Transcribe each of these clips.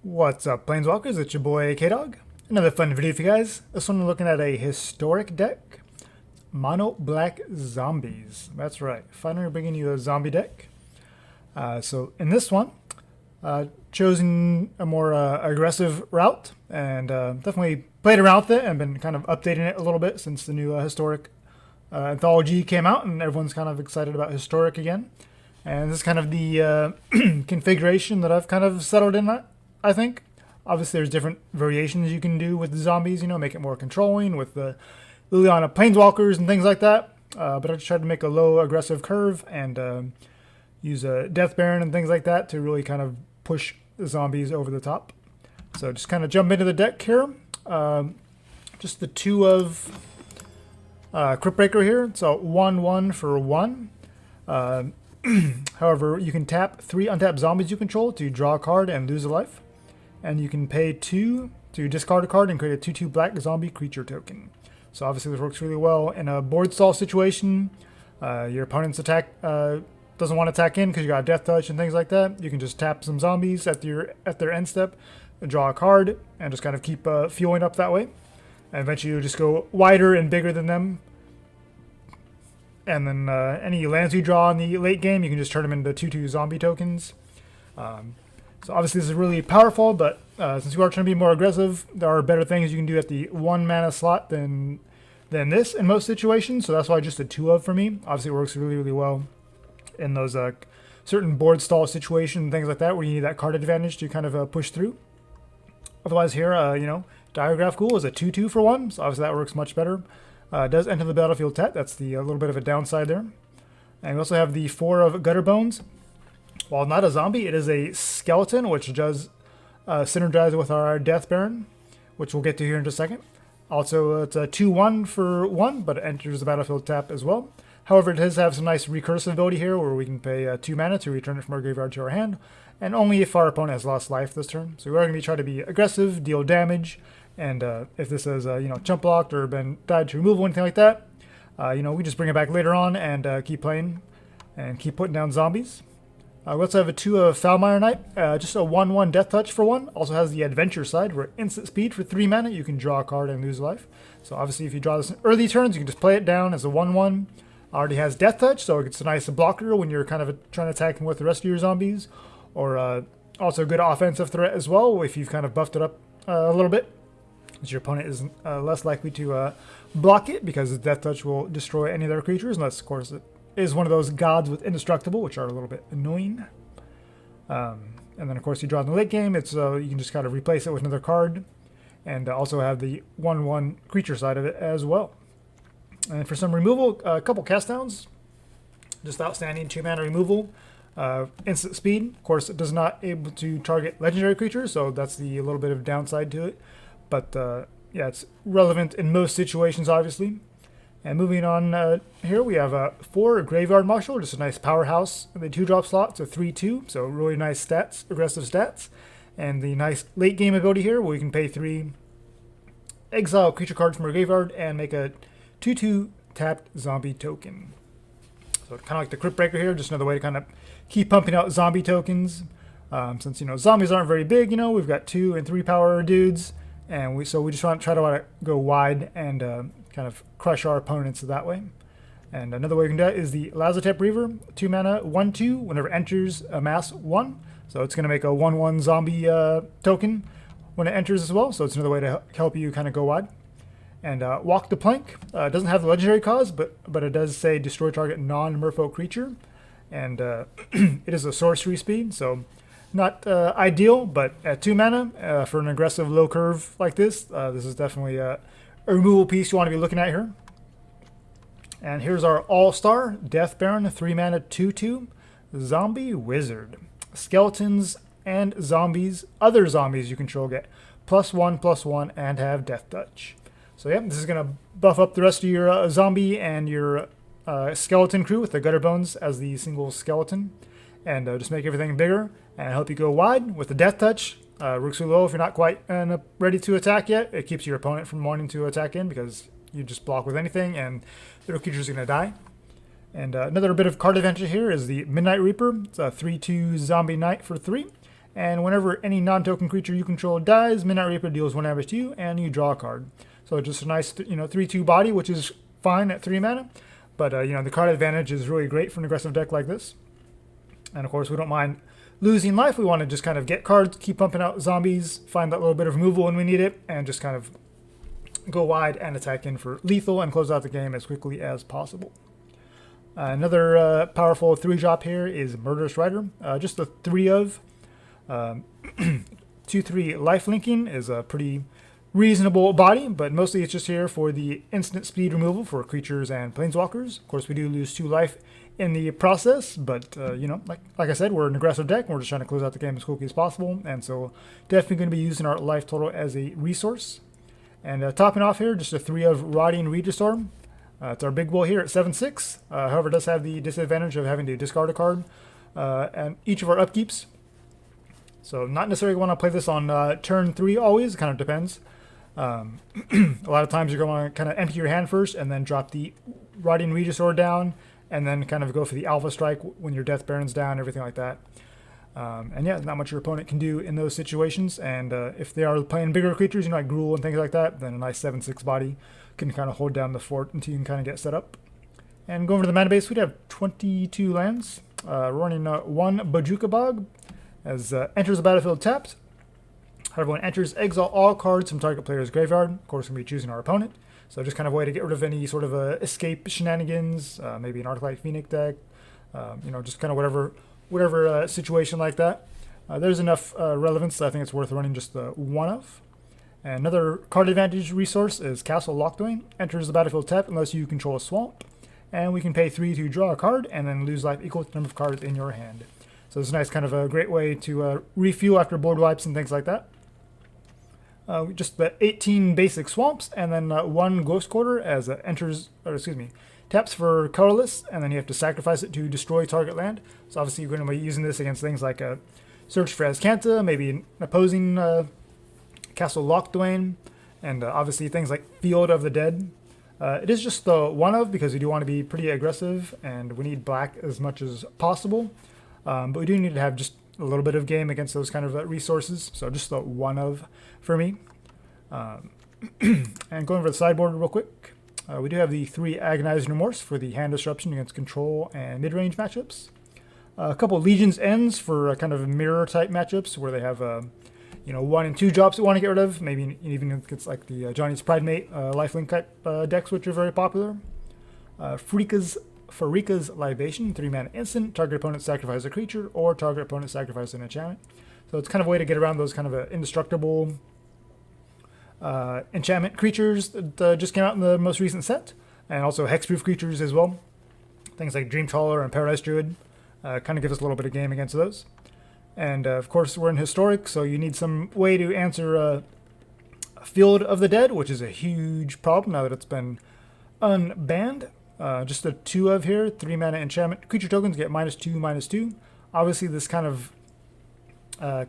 What's up, Planeswalkers? It's your boy K-Dog. Another fun video for you guys. This one we're looking at a historic deck. Mono Black Zombies. That's right. Finally bringing you a zombie deck. So in this one, chosen a more aggressive route and definitely played around with it and been kind of updating it a little bit since the new historic anthology came out, and everyone's kind of excited about historic again. And this is kind of the configuration that I've kind of settled in at, I think. Obviously, there's different variations you can do with the zombies, you know, make it more controlling with the Leyline Planeswalkers and things like that. But I just tried to make a low aggressive curve and use a Death Baron and things like that to really kind of push the zombies over the top. So just kind of jump into the deck here. Just the two of Cryptbreaker here. So 1/1 for 1. However, you can tap 3 untapped zombies you control to draw a card and lose a life. And you can pay 2 to discard a card and create a 2/2 black zombie creature token. So obviously this works really well in a board stall situation. Your opponent's attack doesn't want to attack in because you got Death Touch and things like that. You can just tap some zombies at their end step, draw a card, and just kind of keep fueling up that way. And eventually you'll just go wider and bigger than them. And then any lands you draw in the late game, you can just turn them into 2/2 zombie tokens. So obviously this is really powerful, but since you are trying to be more aggressive, there are better things you can do at the 1 mana slot than this in most situations. So that's why just a 2 of for me. Obviously it works really, really well in those certain board stall situations and things like that where you need that card advantage to kind of push through. Otherwise here, Diregraf Ghoul is a 2/2 for 1, so obviously that works much better. It does enter the battlefield tapped. That's the little bit of a downside there. And we also have the 4 of Gutterbones. While not a zombie, it is a skeleton, which does synergize with our Death Baron, which we'll get to here in just a second. Also, it's a 2/1 for 1, but it enters the battlefield tap as well. However, it does have some nice recursive ability here, where we can pay 2 mana to return it from our graveyard to our hand, and only if our opponent has lost life this turn. So we are going to be trying to be aggressive, deal damage, and if this has chump blocked or been died to removal, anything like that, we just bring it back later on and keep playing and keep putting down zombies. We also have a 2 of Foulmire Knight, just a 1/1 Death Touch for 1. Also has the adventure side, where instant speed for 3 mana, you can draw a card and lose life. So obviously if you draw this in early turns, you can just play it down as a 1/1. Already has Death Touch, so it's a nice blocker when you're kind of trying to attack him with the rest of your zombies. Or also a good offensive threat as well, if you've kind of buffed it up a little bit. As your opponent is less likely to block it, because Death Touch will destroy any of their creatures, unless of course it is one of those gods with indestructible, which are a little bit annoying. And then of course you draw in the late game, it's you can just kind of replace it with another card, and also have the 1/1 creature side of it as well. And for some removal, a couple cast downs, just outstanding 2 mana removal, instant speed. Of course, it does not able to target legendary creatures, so that's the little bit of downside to it. But yeah, it's relevant in most situations, obviously. And moving on here, we have 4 Graveyard Marshal, just a nice powerhouse in the 2-drop slot. It's a 3/2, so really nice stats, aggressive stats. And the nice late game ability here, where we can pay 3, exile a creature card from our graveyard, and make a 2/2 tapped zombie token. So kind of like the Cryptbreaker here, just another way to kind of keep pumping out zombie tokens. Since zombies aren't very big, we've got 2 and 3 power dudes, and we just want to try to go wide and kind of crush our opponents that way. And another way we can do that is the Lazotep Reaver, 2 mana, 1/2. Whenever it enters, amass 1. So it's going to make a 1/1 zombie token when it enters as well. So it's another way to help you kind of go wide. And Walk the Plank. It doesn't have the legendary cause, but it does say destroy target non-merfolk creature. And it is a sorcery speed, so not ideal, but at 2 mana for an aggressive low curve like this, this is definitely a removal piece you want to be looking at here. And here's our all-star Death Baron, 3 mana, 2/2 zombie wizard. Skeletons and zombies, other zombies you control, get +1/+1 and have Death Touch. So yeah, this is going to buff up the rest of your zombie and your skeleton crew with the Gutterbones as the single skeleton, and just make everything bigger and help you go wide with the Death Touch. Works really low if you're not quite ready to attack yet. It keeps your opponent from wanting to attack in, because you just block with anything and their creatures are going to die. And another bit of card advantage here is the Midnight Reaper. It's a 3/2 zombie knight for 3. And whenever any non-token creature you control dies, Midnight Reaper deals 1 damage to you, and you draw a card. So just a nice, 3/2 body, which is fine at 3 mana. But the card advantage is really great for an aggressive deck like this. And of course, we don't mind losing life. We want to just kind of get cards, keep pumping out zombies, find that little bit of removal when we need it, and just kind of go wide and attack in for lethal and close out the game as quickly as possible. Another powerful 3-drop here is Murderous Rider. Just a 3 of. 2/3 life linking is a pretty reasonable body, but mostly it's just here for the instant speed removal for creatures and planeswalkers. Of course, we do lose 2 life in the process, but like I said, we're an aggressive deck, and we're just trying to close out the game as quickly as possible, and so definitely going to be using our life total as a resource. And topping off here, just a 3 of Rotting Regisaur. It's our big bull here at 7/6. However, it does have the disadvantage of having to discard a card and each of our upkeeps. So not necessarily want to play this on turn 3 always. It kind of depends. A lot of times you're going to kind of empty your hand first and then drop the Rotting Regisaur down and then kind of go for the Alpha Strike when your Death Baron's down, everything like that. And yeah, not much your opponent can do in those situations. And if they are playing bigger creatures, like Gruul and things like that, then a nice 7/6 body can kind of hold down the fort until you can kind of get set up. And going over to the mana base, we'd have 22 lands. We're running 1 Bojuka Bog. As enters the battlefield tapped. However, when enters, exile all cards from target player's graveyard. Of course, we'll be choosing our opponent. So just kind of a way to get rid of any sort of escape shenanigans, maybe an Arclight Phoenix deck, just kind of whatever situation like that. There's enough relevance that I think it's worth running just the 1 of. And another card advantage resource is Castle Locthwain. Enters the battlefield tapped unless you control a swamp. And we can pay 3 to draw a card and then lose life equal to the number of cards in your hand. So it's nice, kind of a great way to refuel after board wipes and things like that. Just the 18 basic swamps, and then 1 Ghost Quarter as taps for colorless, and then you have to sacrifice it to destroy target land. So obviously you're going to be using this against things like Search for Azcanta, maybe an opposing Castle Locthwain, and obviously things like Field of the Dead. It is just the 1 of because we do want to be pretty aggressive, and we need black as much as possible. But we do need to have just a little bit of game against those kind of resources. So just the 1 of for me. And going over the sideboard real quick. We do have the 3 Agonizing Remorse for the hand disruption against control and mid-range matchups. A couple Legion's Ends for kind of mirror type matchups where they have 1 and 2 drops that we want to get rid of. Maybe even if it's like the Johnny's Pridemate lifelink type decks, which are very popular. Pharika's Libation, 3-mana instant. Target opponent sacrifice a creature, or target opponent sacrifice an enchantment. So it's kind of a way to get around those kind of indestructible enchantment creatures that just came out in the most recent set, and also hexproof creatures as well. Things like Dream Trawler and Paradise Druid kind of give us a little bit of game against those. And of course, we're in Historic, so you need some way to answer Field of the Dead, which is a huge problem now that it's been unbanned. Just a 2 of here, 3-mana enchantment. Creature tokens get -2/-2. Obviously, this kind of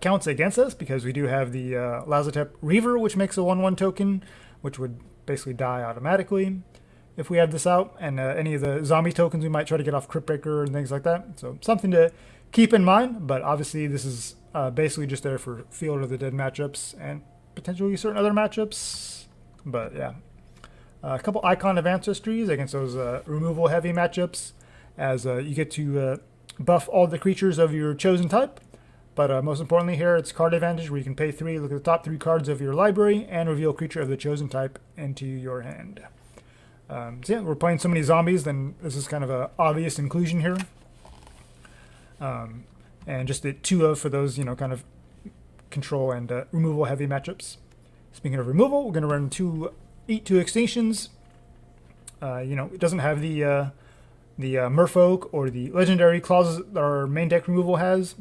counts against us because we do have the Lazotep Reaver, which makes a 1/1 token, which would basically die automatically if we have this out. And any of the zombie tokens, we might try to get off Cryptbreaker and things like that. So something to keep in mind, but obviously this is basically just there for Field of the Dead matchups and potentially certain other matchups. But yeah. A couple Icon of Ancestries against those removal heavy matchups, as you get to buff all the creatures of your chosen type. But most importantly here, it's card advantage where you can pay 3, look at the top 3 cards of your library, and reveal a creature of the chosen type into your hand. So yeah, we're playing so many zombies, then this is kind of an obvious inclusion here. And just the 2 of for those, kind of control and removal heavy matchups. Speaking of removal, we're going to run 2 Extinctions. It doesn't have the Merfolk or the legendary clauses that our main deck removal has,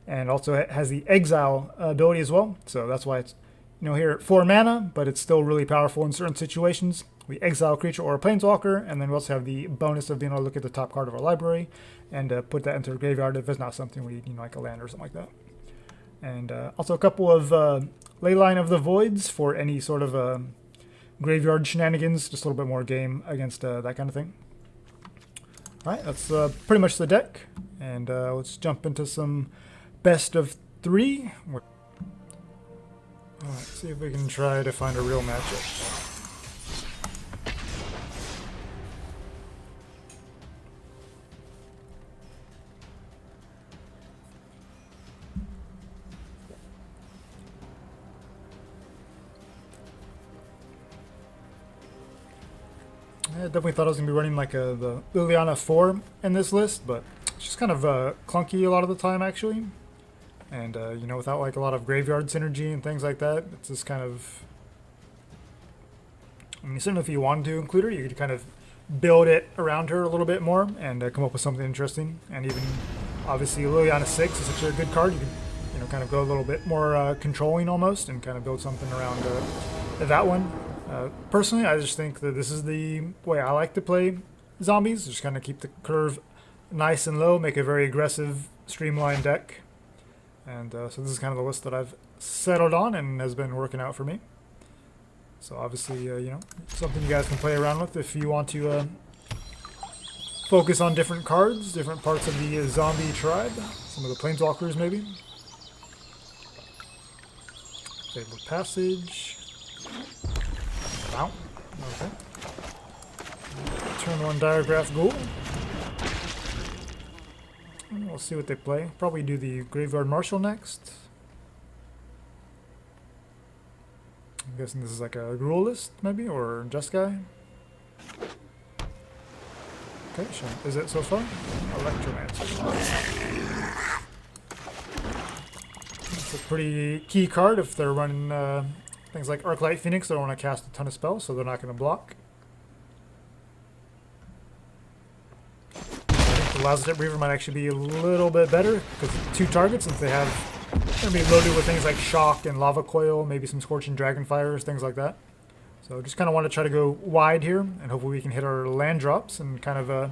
and also it has the Exile ability as well. So that's why it's here at 4 mana, but it's still really powerful in certain situations. We exile a creature or a planeswalker, and then we also have the bonus of being able to look at the top card of our library and put that into the graveyard if it's not something we need, like a land or something like that. And also a couple of Leyline of the Voids for any sort of graveyard shenanigans, just a little bit more game against that kind of thing. Alright, that's pretty much the deck, and let's jump into some best of BO3. Alright, see if we can try to find a real matchup. I definitely thought I was going to be running like the Liliana 4 in this list, but it's just kind of clunky a lot of the time actually. And, you know, without like a lot of graveyard synergy and things like that, it's just kind of... I mean, certainly if you wanted to include her, you could kind of build it around her a little bit more and come up with something interesting. And even, obviously, Liliana 6 is such a good card. You can, you know, kind of go a little bit more controlling almost and kind of build something around that one. Personally, I just think that this is the way I like to play zombies. Just kind of keep the curve nice and low, make a very aggressive, streamlined deck. And so this is kind of the list that I've settled on and has been working out for me. So obviously, you know, something you guys can play around with if you want to focus on different cards, different parts of the zombie tribe, some of the planeswalkers maybe. Fabled Passage. Wow. Okay. Turn 1 Diregraf Ghoul. We'll see what they play. Probably do the Graveyard Marshal next. I'm guessing this is like a Ghoul list, maybe, or Just Guy. Okay, sure. Is it so far? Electromancer. It's a pretty key card if they're running things like Arclight Phoenix. They don't want to cast a ton of spells, so they're not going to block. The Lazotep Reaver might actually be a little bit better because 2 targets, since they have going to be loaded with things like Shock and Lava Coil, maybe some Scorching Dragonfires, things like that. So just kind of want to try to go wide here, and hopefully we can hit our land drops and kind of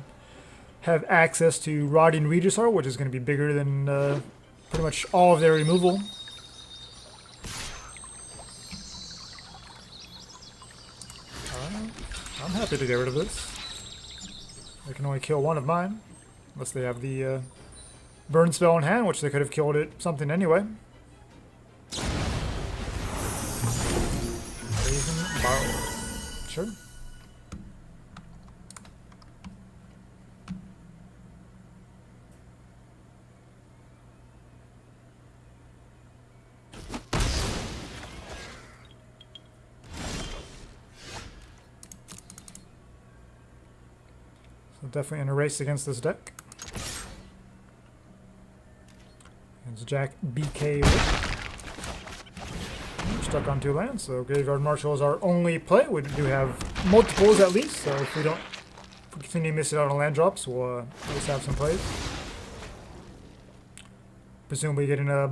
have access to Rotting Regisaur, which is going to be bigger than pretty much all of their removal. I'm happy to get rid of this. They can only kill one of mine. Unless they have the burn spell in hand, which they could have killed it something anyway. Brazen Borrower. Sure. So definitely in a race against this deck. It's Jack BK. We're stuck on 2 lands, so Graveyard Marshal is our only play. We do have multiples at least, so if we continue to miss it out on land drops, we'll just have some plays. Presumably getting a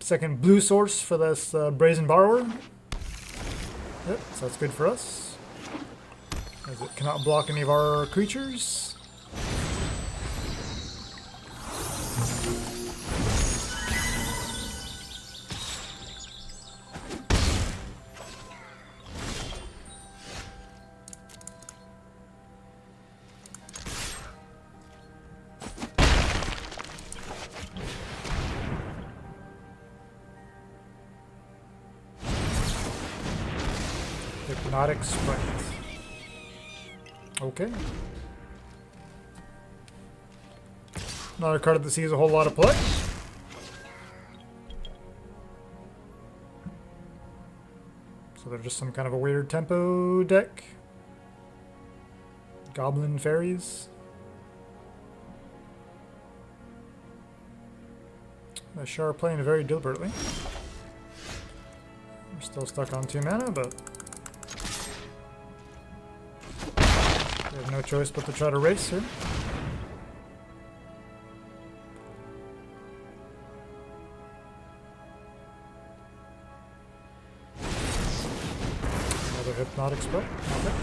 second blue source for this Brazen Borrower. Yep, so that's good for us, as it cannot block any of our creatures. Hypnotic Sprite. Okay. Another card that sees a whole lot of play. So they're just some kind of a weird tempo deck. Goblin Fairies. They sure are playing very deliberately. We're still stuck on 2 mana, but we have no choice but to try to race here. Another Hypnotic spell. Okay.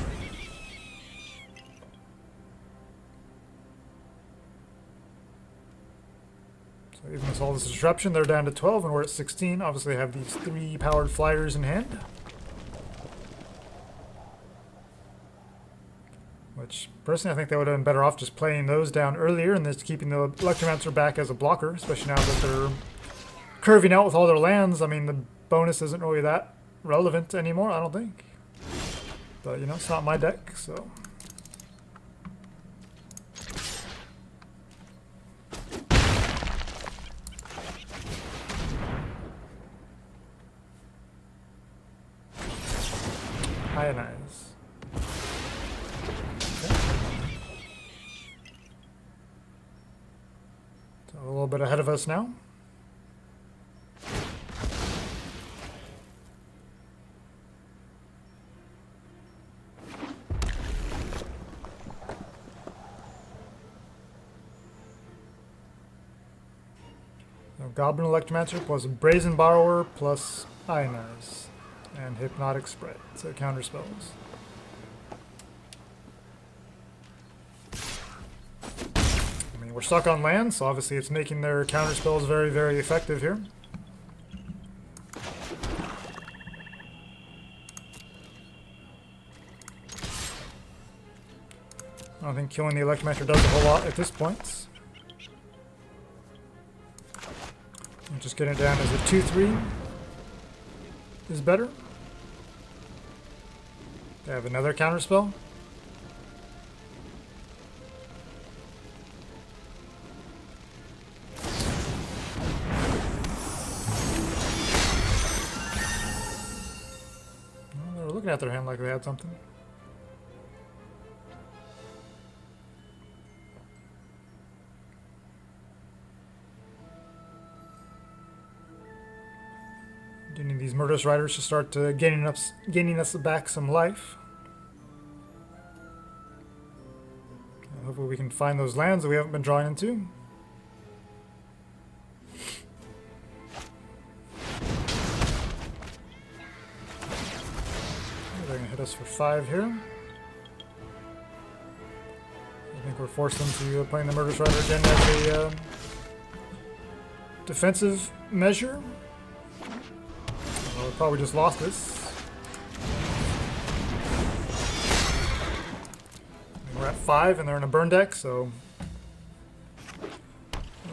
So even with all this disruption, they're down to 12 and we're at 16. Obviously they have these 3 powered flyers in hand. Which, personally, I think they would have been better off just playing those down earlier and just keeping the Electromancer back as a blocker, especially now that their curving out with all their lands, I mean, the bonus isn't really that relevant anymore, I don't think. But, you know, it's not my deck, so... Ionize. Okay. So a little bit ahead of us now. So Goblin Electromancer plus Brazen Borrower plus Ionize. And Hypnotic Spread, so counter spells. I mean, we're stuck on land, so obviously it's making their counter spells very, very effective here. I don't think killing the Electromancer does a whole lot at this point. I'm just getting it down as a 2-3 is better. They have another counterspell. Well, they were looking at their hand like they had something. Getting these Murderous Riders to start gaining us back some life. Hopefully we can find those lands that we haven't been drawing into. They're going to hit us for 5 here. I think we're forced into playing the Murderous Rider again as a defensive measure. Well, we probably just lost this. We're at 5 and they're in a burn deck, so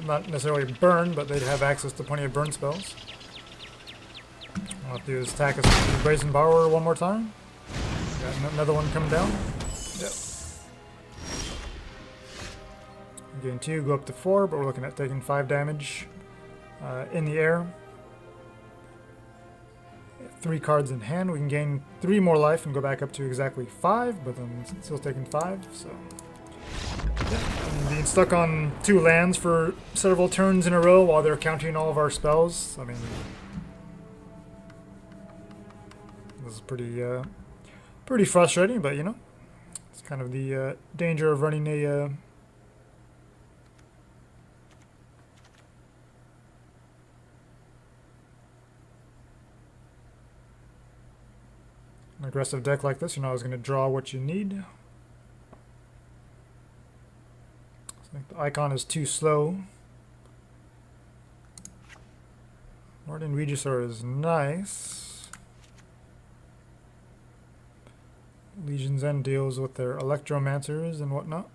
not necessarily burn, but they'd have access to plenty of burn spells. All I have to do is attack us with the Brazen Borrower one more time. Got another one coming down. Yep. Gain 2, go up to 4, but we're looking at taking 5 damage in the air. 3 cards in hand, we can gain 3 more life and go back up to exactly 5, but then still taking 5, so... Yeah. And being stuck on 2 lands for several turns in a row while they're countering all of our spells, I mean... This is pretty frustrating, but you know, it's kind of the danger of running a... an aggressive deck like this. You're not always going to draw what you need. I think the icon is too slow. Rotting Regisaur is nice. Legion's End deals with their Electromancers and whatnot.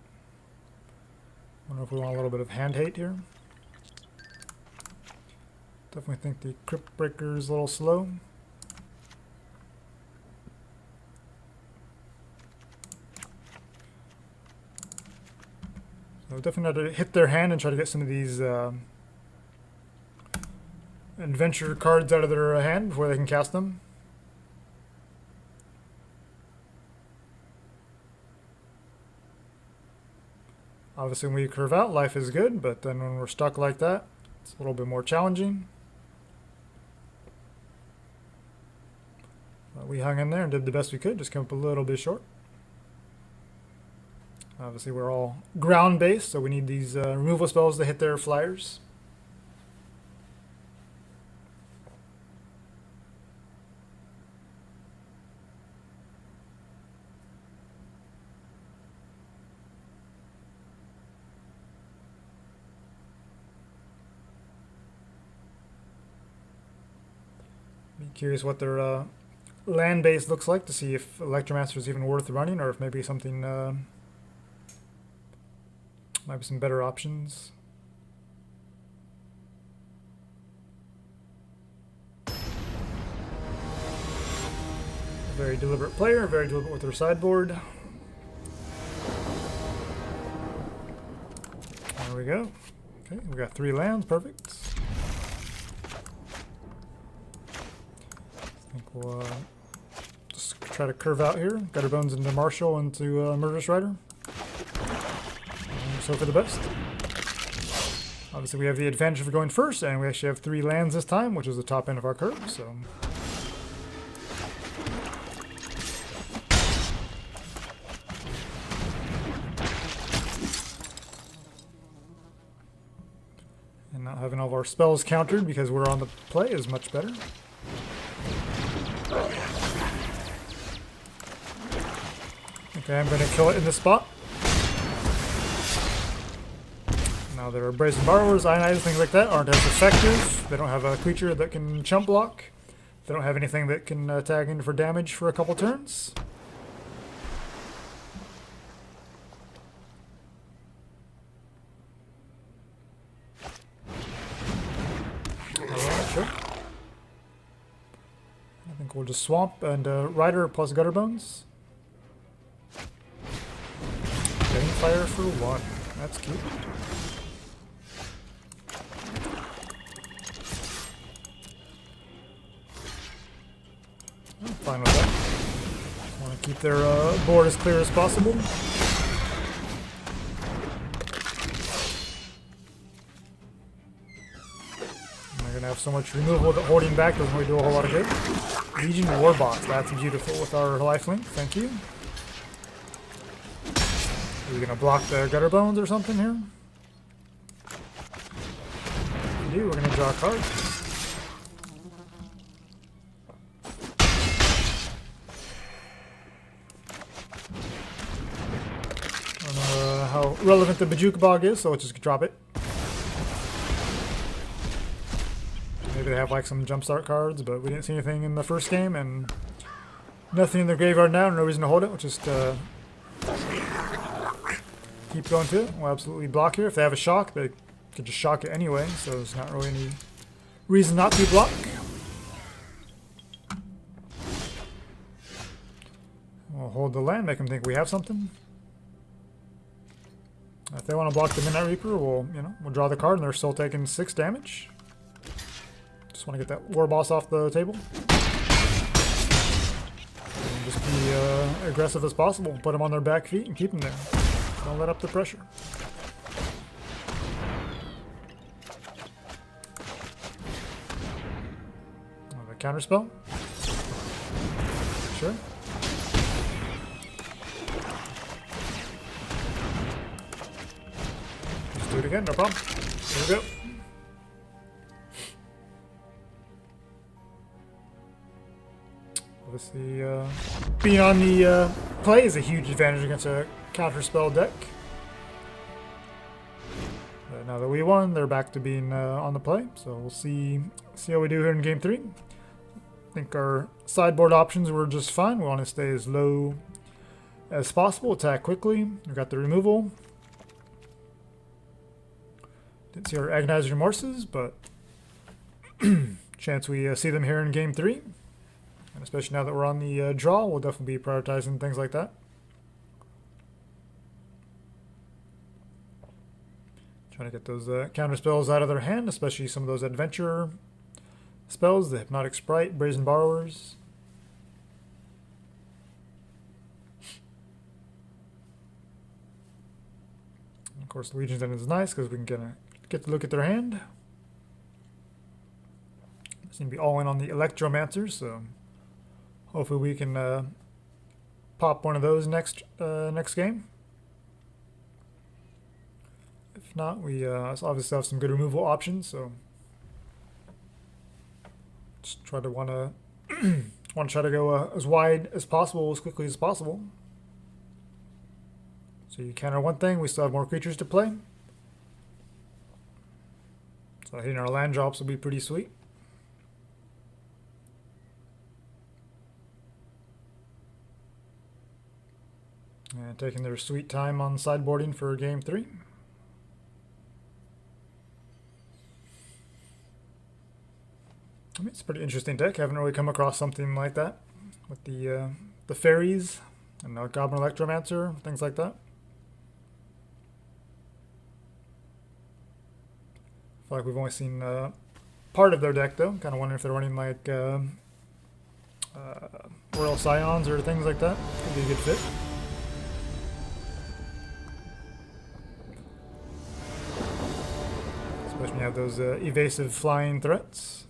Wonder if we want a little bit of hand hate here. Definitely think the Cryptbreaker is a little slow. So definitely have to hit their hand and try to get some of these adventure cards out of their hand before they can cast them. Obviously when we curve out, life is good, but then when we're stuck like that, it's a little bit more challenging. We hung in there and did the best we could, just came up a little bit short. Obviously we're all ground based, so we need these removal spells to hit their flyers. Be curious what their land base looks like to see if Electromancer is even worth running, or if maybe something might be some better options. Very deliberate player, very deliberate with her sideboard. There we go. Okay, we got 3 lands, perfect. I think we'll just try to curve out here. Gutterbones into Marshal into Murderous Rider. And so for the best. Obviously, we have the advantage of going first, and we actually have 3 lands this time, which is the top end of our curve. So. And not having all of our spells countered because we're on the play is much better. Okay, I'm going to kill it in this spot. Now there are Brazen Borrowers, Ionizers, things like that aren't as effective. They don't have a creature that can chump block. They don't have anything that can tag in for damage for a couple turns. Sure. I think we'll just swamp and Rider plus Gutterbones. Getting fire for 1. That's cute. I'm fine with that. Want to keep their board as clear as possible. Have so much removal that holding back doesn't really do a whole lot of good. Legion Warbox, that's beautiful with our lifelink, thank you. Are we gonna block the Gutterbones or something here? If we do, we're gonna draw a card. I don't know how relevant the Bojuka Bog is, so let's just drop it. Maybe they have like some jumpstart cards, but we didn't see anything in the first game, and nothing in the graveyard now. No reason to hold it. We'll just keep going to it. We'll absolutely block here. If they have a shock, they could just shock it anyway, so there's not really any reason not to block. We'll hold the land, make them think we have something. If they want to block the Midnight Reaper, we'll draw the card, and they're still taking 6 damage. Just want to get that war boss off the table. And just be aggressive as possible. Put them on their back feet and keep them there. Don't let up the pressure. A counter spell. Sure. Just do it again, no problem. Here we go. Obviously, being on the play is a huge advantage against a counterspell deck. But now that we won, they're back to being on the play. So we'll see how we do here in Game 3. I think our sideboard options were just fine. We want to stay as low as possible, attack quickly. We got the removal. Didn't see our Agonizing Remorses, but chance we see them here in Game 3. And especially now that we're on the draw, we'll definitely be prioritizing things like that. Trying to get those counter spells out of their hand, especially some of those adventure spells, the Hypnotic Sprite, Brazen Borrowers. And of course, the Legion's End is nice because we can get to look at their hand. They seem to be all in on the Electromancers, so hopefully we can pop one of those next game. If not, we obviously have some good removal options, so just want to try to go as wide as possible, as quickly as possible. So you counter one thing, we still have more creatures to play. So hitting our land drops will be pretty sweet. And taking their sweet time on sideboarding for Game 3. I mean, it's a pretty interesting deck. I haven't really come across something like that. with the fairies and the Goblin Electromancer, things like that. I feel like we've only seen part of their deck though. Kind of wondering if they're running like Royal Scions or things like that. Could be a good fit. Especially when you have those evasive flying threats.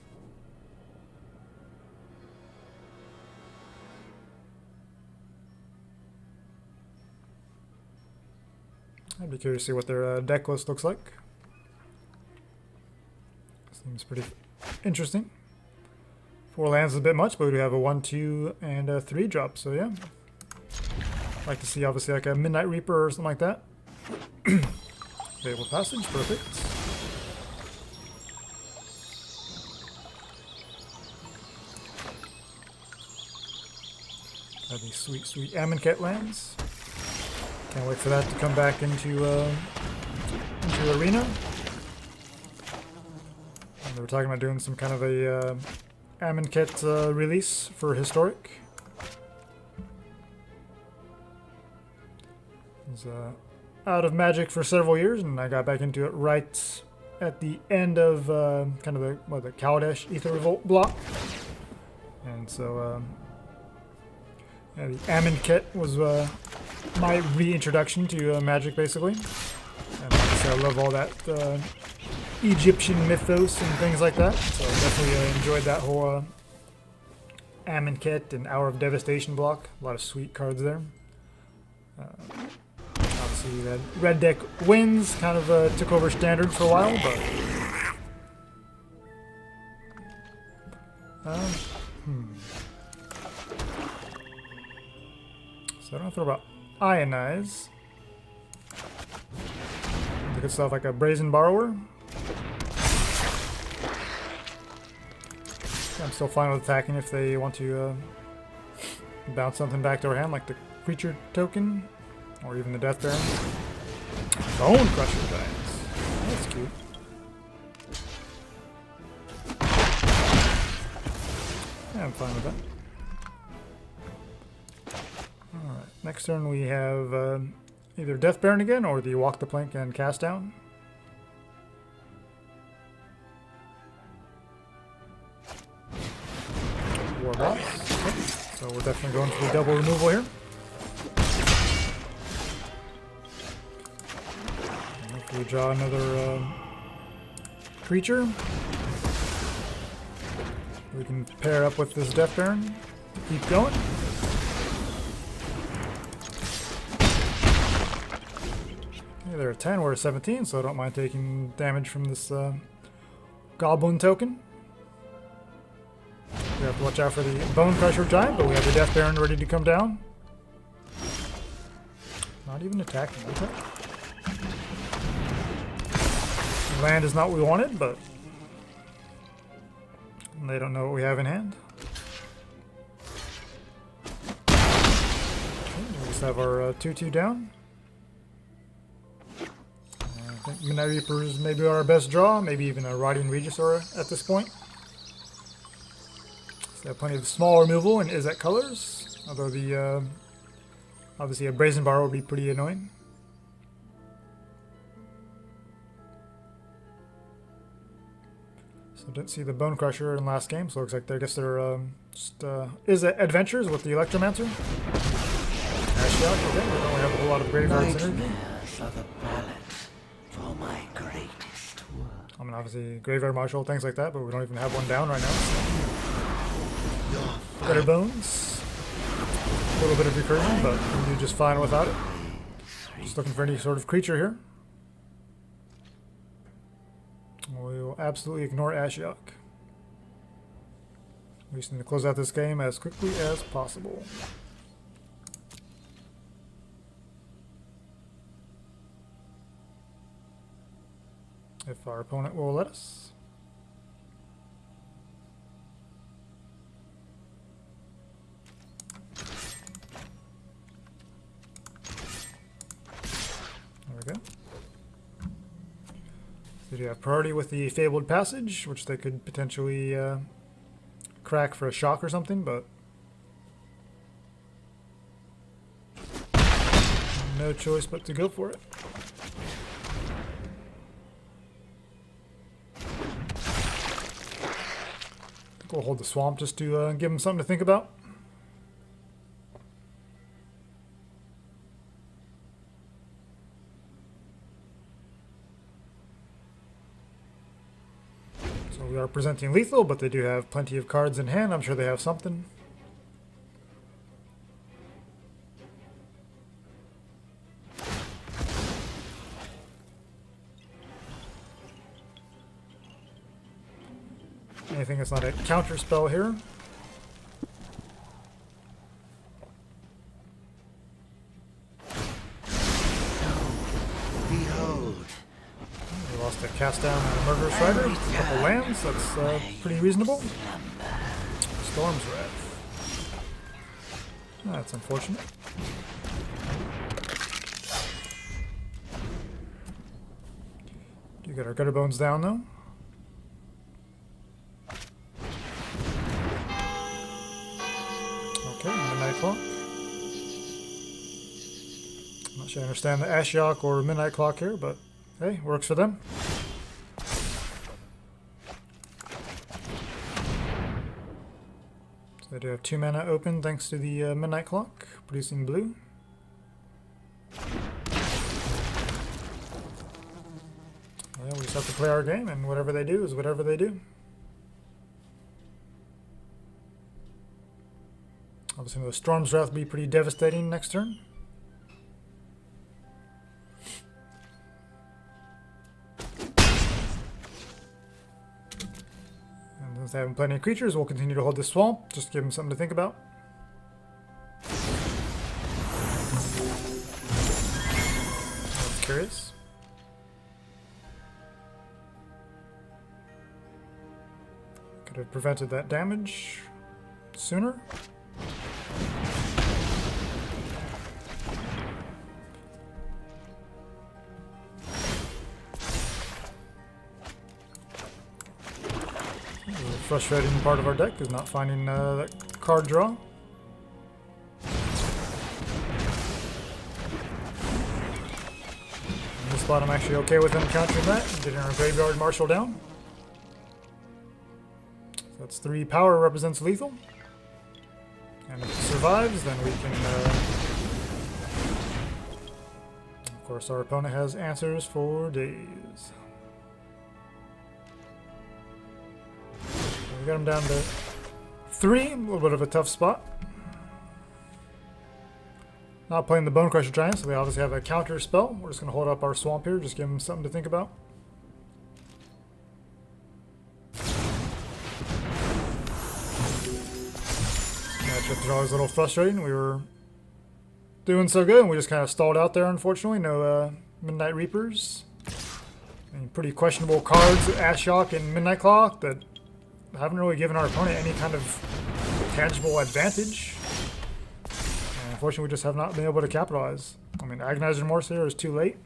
I'd be curious to see what their deck list looks like. Seems pretty interesting. 4 lands is a bit much, but we do have a 1, 2, and a 3 drop, so yeah. I'd like to see obviously like a Midnight Reaper or something like that. Fabled Passage, perfect. Have these sweet, sweet Amonkhet lands. Can't wait for that to come back into Arena. And they were talking about doing some kind of a Amonkhet release for Historic. I was out of Magic for several years, and I got back into it right at the end of kind of the Kaladesh Aether Revolt block. And so yeah, the Amonkhet was my reintroduction to Magic, basically. And obviously I love all that Egyptian mythos and things like that. So I definitely enjoyed that whole Amonkhet and Hour of Devastation block. A lot of sweet cards there. Obviously that red deck wins kind of took over Standard for a while, but so I don't know if about Ionize. Look at stuff like a Brazen Borrower. I'm still fine with attacking if they want to bounce something back to our hand, like the creature token, or even the Death Baron. Bone Crusher Giants. That's cute. Yeah, I'm fine with that. Alright, next turn we have either Death Baron again or the Walk the Plank and Cast Down. Warboss. Okay. So we're definitely going for the double removal here. And hopefully we draw another creature. We can pair up with this Death Baron to keep going. Okay, they're a 10, we're a 17, so I don't mind taking damage from this Goblin token. We have to watch out for the Bone Crusher Giant, but we have the Death Baron ready to come down. Not even attacking. Okay. Land is not what we wanted, but they don't know what we have in hand. Okay, we just have our 2-2 down. I think Midnight Reapers maybe our best draw, maybe even a Rotting Regisaur at this point. So they have plenty of small removal and Izzet colors, although the obviously a Brazen Borrower would be pretty annoying. So didn't see the Bone Crusher in last game, so it looks like I guess they're just Izzet Adventures with the Electromancer. Ashiok, okay, we don't have a whole lot of Graveyard synergy. I mean, obviously Graveyard Marshal, things like that, but we don't even have one down right now. Gutterbones. A little bit of recursion, but we can do just fine without it. Just looking for any sort of creature here. We will absolutely ignore Ashiok. We just need to close out this game as quickly as possible. If our opponent will let us. There we go. So you have priority with the Fabled Passage, which they could potentially crack for a shock or something, but no choice but to go for it. We'll hold the swamp just to give him something to think about. So we are presenting lethal, but they do have plenty of cards in hand. I'm sure they have something. Anything that's not a counter spell here. Behold. We lost a cast down and a Murderous Rider. A couple lands, that's pretty reasonable. Storm's Wrath. That's unfortunate. Do get our Gutterbones down though. Okay, Midnight Clock. I'm not sure I understand the Ashiok or Midnight Clock here, but hey, works for them. So they do have 2 mana open thanks to the Midnight Clock, producing blue. Well, we just have to play our game, and whatever they do is whatever they do. Obviously, the Storm's Wrath will be pretty devastating next turn. And since they haven't plenty of creatures, we'll continue to hold this swamp, just to give them something to think about. That's curious. Could have prevented that damage sooner. The frustrating part of our deck is not finding that card draw. In this spot, I'm actually okay with them countering that and getting our Graveyard Marshal down. So that's 3 power, represents lethal. And if it survives, then we can... of course, our opponent has answers for days. We got him down to 3, a little bit of a tough spot. Not playing the Bone Crusher Giant, so they obviously have a counter spell. We're just going to hold up our swamp here, just give them something to think about. Matchups are always a little frustrating. We were doing so good, and we just kind of stalled out there, unfortunately. No Midnight Reapers. And pretty questionable cards, Ashiok and Midnight Clock, that haven't really given our opponent any kind of tangible advantage. And unfortunately, we just have not been able to capitalize. I mean, Agonizing Remorse here is too late.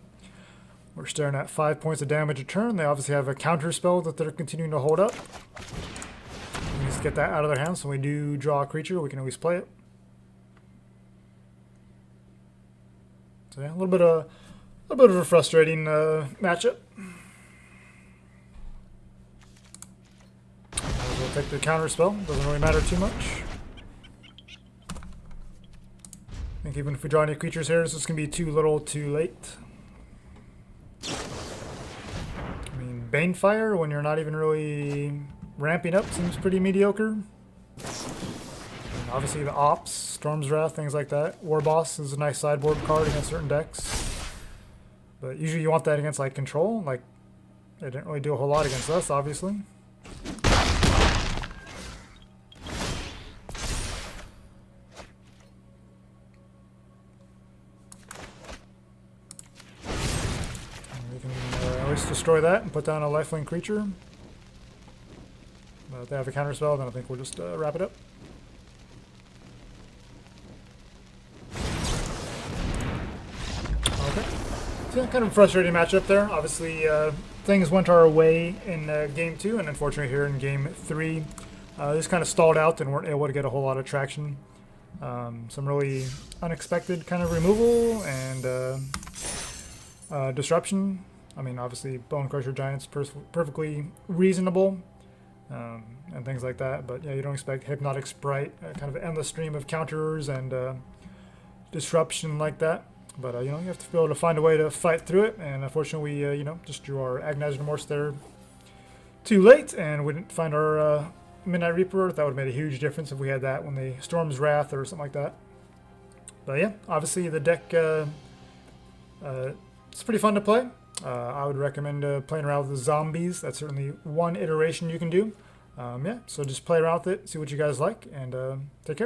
We're staring at 5 points of damage a turn. They obviously have a counter spell that they're continuing to hold up. We just get that out of their hands, so when we do draw a creature, we can always play it. So yeah, a little bit of a frustrating matchup. We'll take the counter spell. Doesn't really matter too much. I think even if we draw any creatures here, this is going to be too little, too late. I mean, Banefire, when you're not even really ramping up, seems pretty mediocre. And obviously the Ops, Storm's Wrath, things like that. War Boss is a nice sideboard card against certain decks. But usually you want that against like Control. Like, they didn't really do a whole lot against us, obviously. Destroy that and put down a lifelink creature. But if they have a counter spell, then I think we'll just wrap it up. Okay. So kind of a frustrating matchup there. Obviously, things went our way in game 2, and unfortunately here in game 3, just kind of stalled out and weren't able to get a whole lot of traction. Some really unexpected kind of removal and disruption. I mean, obviously, Bone Crusher Giant's perfectly reasonable, and things like that. But yeah, you don't expect Hypnotic Sprite, kind of an endless stream of counters and disruption like that. But you know, you have to be able to find a way to fight through it. And unfortunately, we you know, just drew our Agonizing Remorse there too late, and we didn't find our Midnight Reaper. That would have made a huge difference if we had that when the Storm's Wrath or something like that. But yeah, obviously the deck it's pretty fun to play. I would recommend playing around with the zombies. That's certainly one iteration you can do. Yeah, so just play around with it, see what you guys like, and take care.